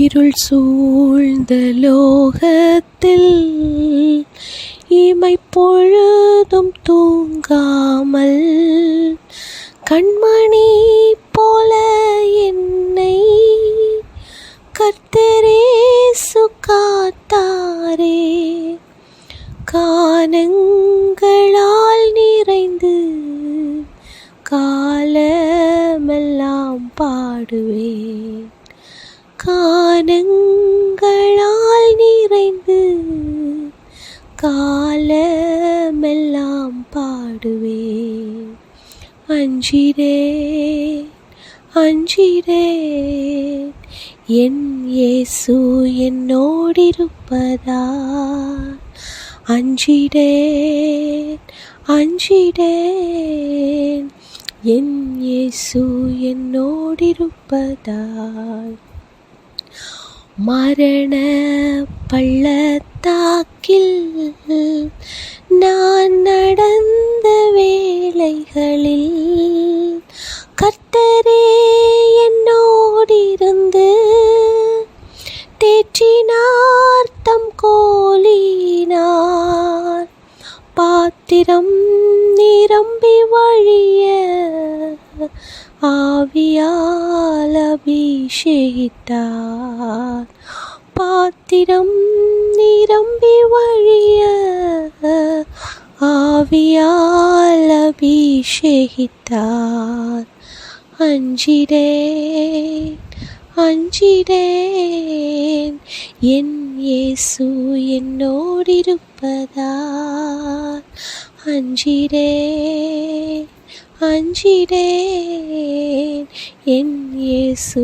இருள் சூழ்ந்த லோகத்தில் இமைப்பொழுதும் தூங்காமல் கண்மணி போல என்னை கர்த்தரேசு காத்தாரே. கானங்களால் நிறைந்து காலமெல்லாம் பாடுவேன். கானங்களால் நிறைந்து காலமெல்லாம் பாடுவேன். அஞ்சிடேன் அஞ்சிடேன், என் இயேசு என்னோடிருப்பதால். அஞ்சிடேன் அஞ்சிடேன், என் இயேசு என்னோடிருப்பதால். மரண பள்ளத்தாக்கில் நான் நடந்த வேளைகளில் கர்த்தரே என்னோடிருந்து தேற்றினார் தம் கோலினார். பாத்திரம் நிரம்பி வழிய ஆவியால் அபிஷேகித்தார். பாத்திரம் நிரம்பி வழிய ஆவியால் அபிஷேகித்தார். அஞ்சிடேன் அஞ்சிடேன், என் இயேசு என்னோடிருப்பதால். அஞ்சிடேன் அஞ்சிடேன், என் இயேசு